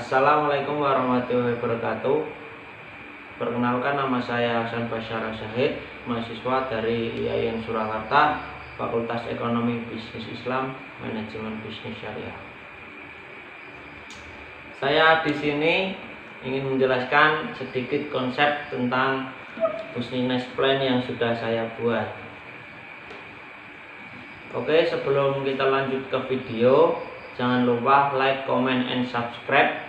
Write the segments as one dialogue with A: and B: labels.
A: Assalamualaikum warahmatullahi wabarakatuh. Perkenalkan, nama saya Hasan Basyara Syahid, mahasiswa dari IAIN Surakarta, Fakultas Ekonomi Bisnis Islam, Manajemen Bisnis Syariah. Saya di sini ingin menjelaskan sedikit konsep tentang business plan yang sudah saya buat. Oke, sebelum kita lanjut ke video, jangan lupa like, comment, and subscribe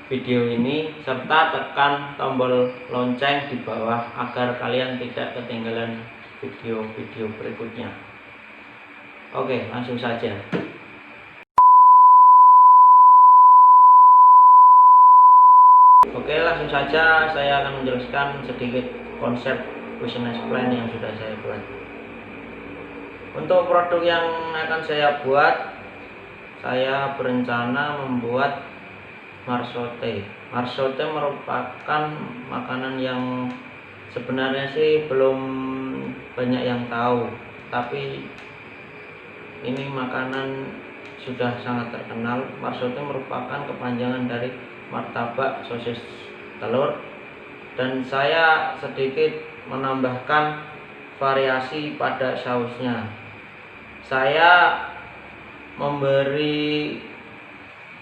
A: video ini serta tekan tombol lonceng di bawah agar kalian tidak ketinggalan video-video berikutnya. Oke, langsung saja. Oke, langsung saja saya akan menjelaskan sedikit konsep business plan yang sudah saya buat. Untuk produk yang akan saya buat, saya berencana membuat marsote. Marsote merupakan makanan yang sebenarnya sih belum banyak yang tahu, tapi ini makanan sudah sangat terkenal. Marsote merupakan kepanjangan dari martabak sosis telur, dan saya sedikit menambahkan variasi pada sausnya. Saya memberi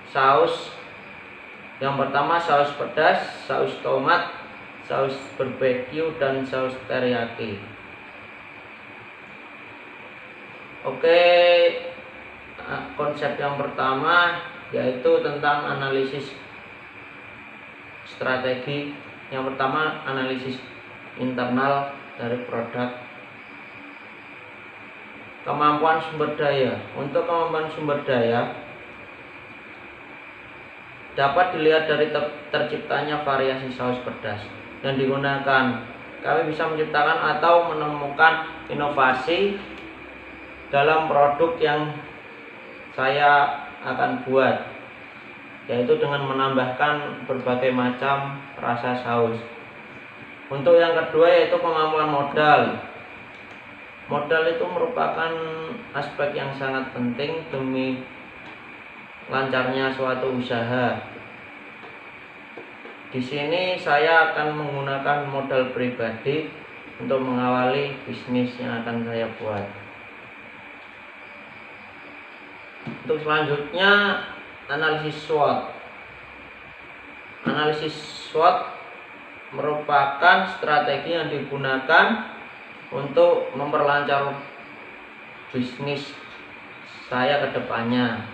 A: saus yang pertama saus pedas, saus tomat, saus barbecue, dan saus teriyaki. Oke, konsep yang pertama yaitu tentang analisis strategi. Yang pertama, analisis internal dari produk. Kemampuan sumber daya. Untuk kemampuan sumber daya dapat dilihat dari terciptanya variasi saus pedas yang digunakan. Kami bisa menciptakan atau menemukan inovasi dalam produk yang saya akan buat, yaitu dengan menambahkan berbagai macam rasa saus. Untuk yang kedua yaitu kemampuan modal. Modal itu merupakan aspek yang sangat penting demi lancarnya suatu usaha. Di sini saya akan menggunakan modal pribadi untuk mengawali bisnis yang akan saya buat. Untuk selanjutnya, analisis SWOT. Analisis SWOT merupakan strategi yang digunakan untuk memperlancar bisnis saya ke depannya.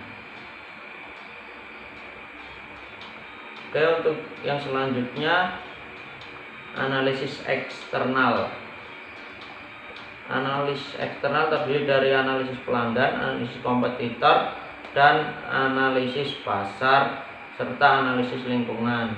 A: Oke, untuk yang selanjutnya, analisis eksternal. Analisis eksternal terdiri dari analisis pelanggan, analisis kompetitor, dan analisis pasar, serta analisis lingkungan.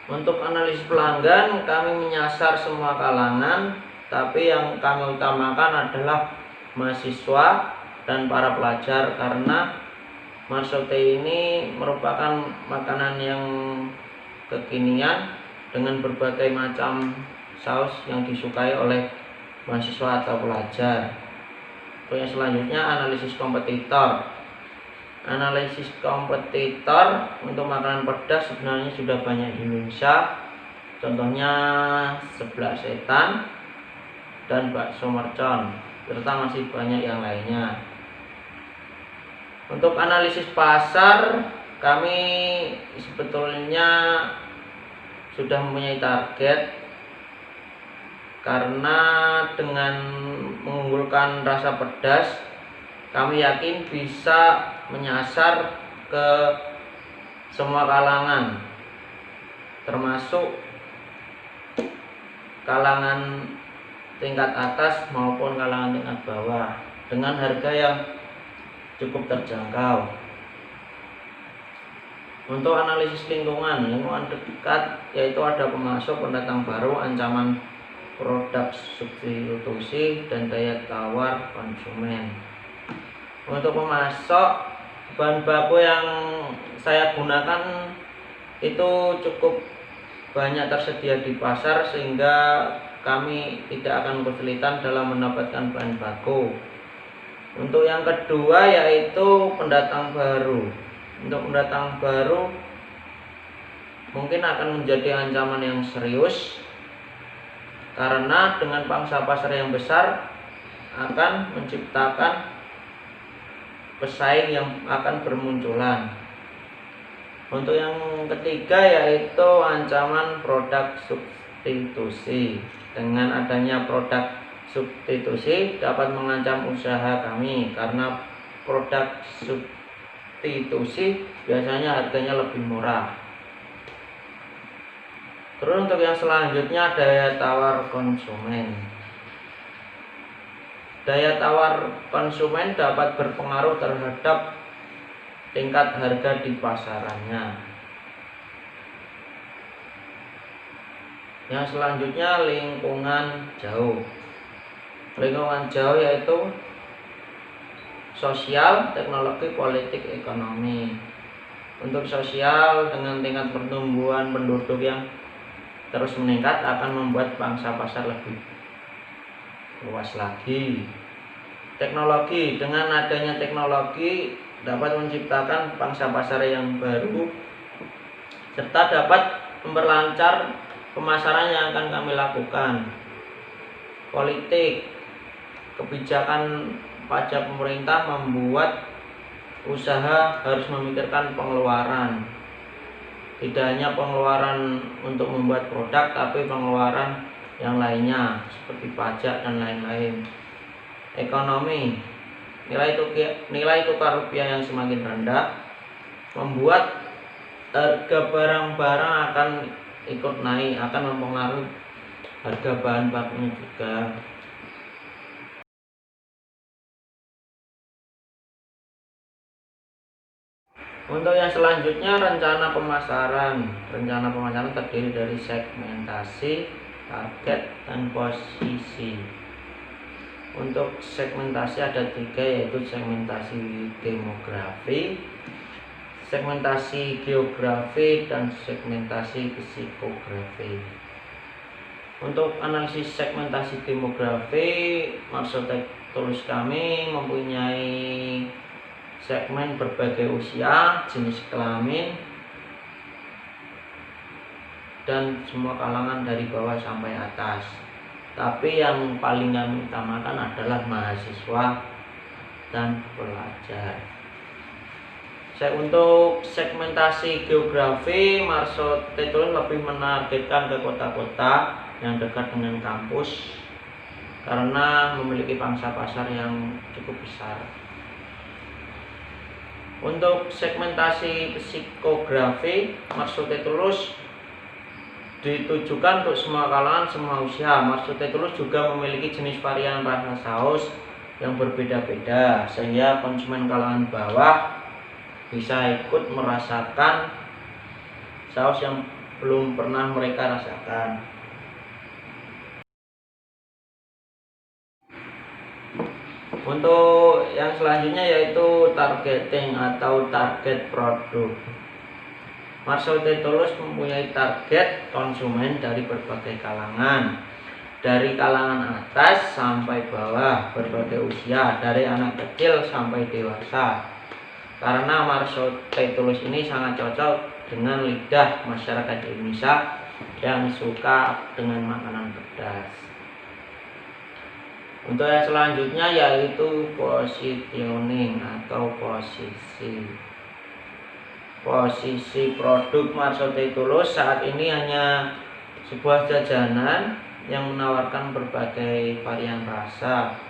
A: Untuk analisis pelanggan, kami menyasar semua kalangan, tapi yang kami utamakan adalah mahasiswa dan para pelajar, karena marsote ini merupakan makanan yang kekinian dengan berbagai macam saus yang disukai oleh mahasiswa atau pelajar. Untuk yang selanjutnya, analisis kompetitor. Analisis kompetitor untuk makanan pedas sebenarnya sudah banyak di Indonesia. Contohnya seblak setan dan bakso mercon, serta masih banyak yang lainnya. Untuk analisis pasar, kami sebetulnya sudah mempunyai target, karena dengan mengunggulkan rasa pedas, kami yakin bisa menyasar ke semua kalangan, termasuk kalangan tingkat atas maupun kalangan tingkat bawah, dengan harga yang cukup terjangkau. Untuk analisis lingkungan dekat, yaitu ada pemasok, pendatang baru, ancaman produk substitusi, dan daya tawar konsumen. Untuk pemasok, bahan baku yang saya gunakan itu cukup banyak tersedia di pasar, sehingga kami tidak akan kesulitan dalam mendapatkan bahan baku. Untuk yang kedua yaitu pendatang baru. untuk pendatang baru mungkin akan menjadi ancaman yang serius, karena dengan pangsa pasar yang besar akan menciptakan pesaing yang akan bermunculan. Untuk yang ketiga yaitu ancaman produk substitusi. Dengan adanya produk substitusi dapat mengancam usaha kami, karena produk substitusi biasanya harganya lebih murah. Terus untuk yang selanjutnya, daya tawar konsumen. Daya tawar konsumen dapat berpengaruh terhadap tingkat harga di pasarannya. Yang selanjutnya, lingkungan jauh. Lingkungan jauh yaitu sosial, teknologi, politik, ekonomi. Untuk sosial, dengan tingkat pertumbuhan penduduk yang terus meningkat akan membuat pangsa pasar lebih luas lagi. Teknologi, dengan adanya teknologi dapat menciptakan pangsa pasar yang baru serta dapat memperlancar pemasaran yang akan kami lakukan. Politik, kebijakan pajak pemerintah membuat usaha harus memikirkan pengeluaran. Tidak hanya pengeluaran untuk membuat produk, tapi pengeluaran yang lainnya seperti pajak dan lain-lain. Ekonomi, nilai tukar rupiah yang semakin rendah membuat harga barang-barang akan ikut naik, akan mempengaruhi harga bahan bakunya juga. Untuk yang selanjutnya, rencana pemasaran. Rencana pemasaran terdiri dari segmentasi, target, dan posisi. Untuk segmentasi ada 3, yaitu segmentasi demografi, segmentasi geografi, dan segmentasi psikografi. Untuk analisis segmentasi demografi, maksud tulis kami mempunyai segmen berbagai usia, jenis kelamin, dan semua kalangan dari bawah sampai atas. Tapi yang paling kami utamakan adalah mahasiswa dan pelajar. Untuk segmentasi geografi, maksud tulis lebih menargetkan ke kota-kota yang dekat dengan kampus, karena memiliki pangsa pasar yang cukup besar. Untuk segmentasi psikografi, maksudnya tulus ditujukan untuk semua kalangan, semua usia. Maksudnya tulus juga memiliki jenis varian rasa saus yang berbeda-beda, sehingga konsumen kalangan bawah bisa ikut merasakan saus yang belum pernah mereka rasakan. Untuk yang selanjutnya yaitu targeting atau target produk. Maksudnya tulus mempunyai target konsumen dari berbagai kalangan, dari kalangan atas sampai bawah, berbagai usia, dari anak kecil sampai dewasa. Karena maksudnya tulus ini sangat cocok dengan lidah masyarakat Indonesia yang suka dengan makanan pedas. Untuk yang selanjutnya yaitu positioning atau posisi. Posisi produk maksudnya tulus saat ini hanya sebuah jajanan yang menawarkan berbagai varian rasa,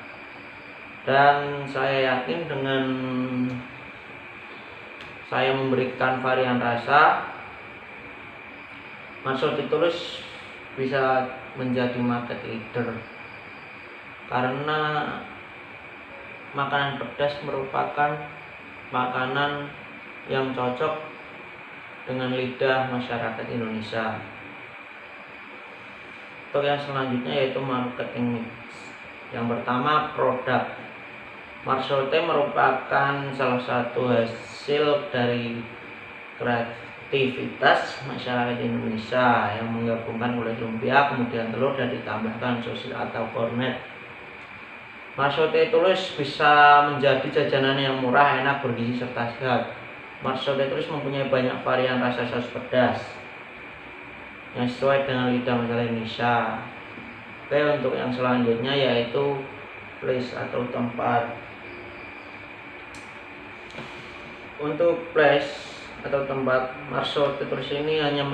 A: dan saya yakin dengan saya memberikan varian rasa, maksudnya tulus bisa menjadi market leader. Karena makanan pedas merupakan makanan yang cocok dengan lidah masyarakat Indonesia. Untuk yang selanjutnya yaitu marketing mix. Yang pertama, produk. Maksudnya merupakan salah satu hasil dari kreativitas masyarakat Indonesia yang menggabungkan gulai lumpia, kemudian telur, dan ditambahkan sosis atau kornet. Maksudnya tulus bisa menjadi jajanan yang murah, enak, bergizi, serta sehat. Marso Petrus mempunyai banyak varian rasa saus pedas yang sesuai dengan lidah masyarakat Indonesia. Oke, untuk yang selanjutnya yaitu place atau tempat. Untuk place atau tempat, Marso Petrus ini hanya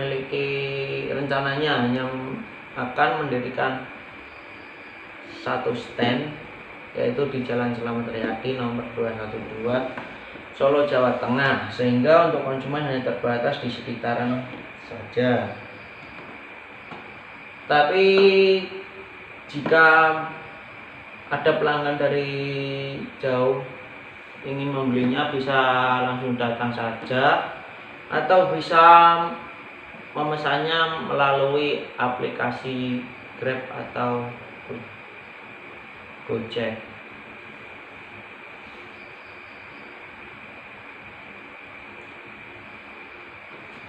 A: rencananya hanya akan mendirikan satu stand, yaitu di Jalan Slamet Riyadi nomor 212 Solo, Jawa Tengah, sehingga untuk konsumen hanya terbatas di sekitaran saja. Tapi jika ada pelanggan dari jauh ingin membelinya, bisa langsung datang saja atau bisa memesannya melalui aplikasi Grab atau Gojek.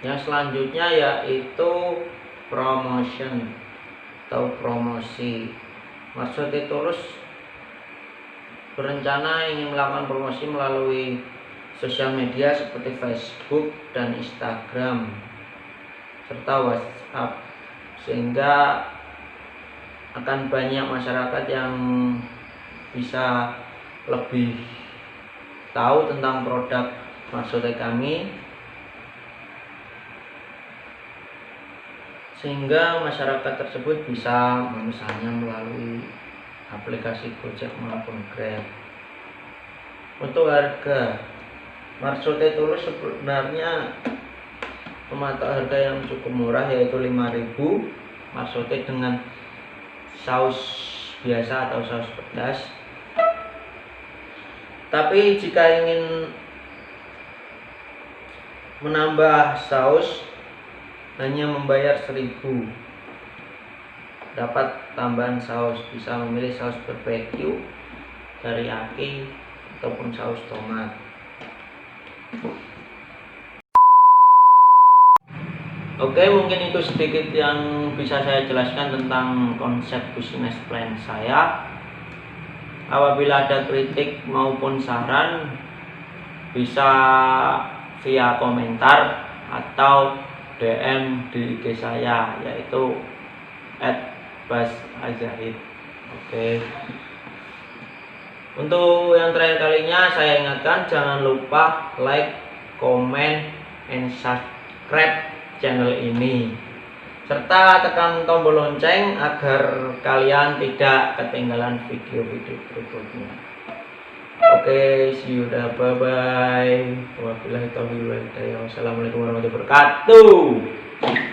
A: Yang selanjutnya yaitu promotion atau promosi. Marso Petrus berencana ingin melakukan promosi melalui sosial media seperti Facebook dan Instagram serta WhatsApp, sehingga akan banyak masyarakat yang bisa lebih tahu tentang produk Marso kami, sehingga masyarakat tersebut bisa memesannya melalui aplikasi Gojek maupun Grab. Untuk harga, Marso Petrus sebenarnya mematok harga yang cukup murah, yaitu 5.000 Marso dengan saus biasa atau saus pedas. Tapi jika ingin menambah saus, hanya membayar 1.000, dapat tambahan saus, bisa memilih saus barbecue, teriyaki ataupun saus tomat. Oke, mungkin itu sedikit yang bisa saya jelaskan tentang konsep bisnis plan saya. Apabila ada kritik maupun saran, bisa via komentar atau DM di IG saya, yaitu @basazahid. Oke. Untuk yang terakhir kalinya, saya ingatkan jangan lupa like, comment, and subscribe channel ini, serta tekan tombol lonceng agar kalian tidak ketinggalan video-video berikutnya. Oke, see you, bye bye. Wabillahi taufiq wal hidayah. Wassalamualaikum warahmatullahi wabarakatuh.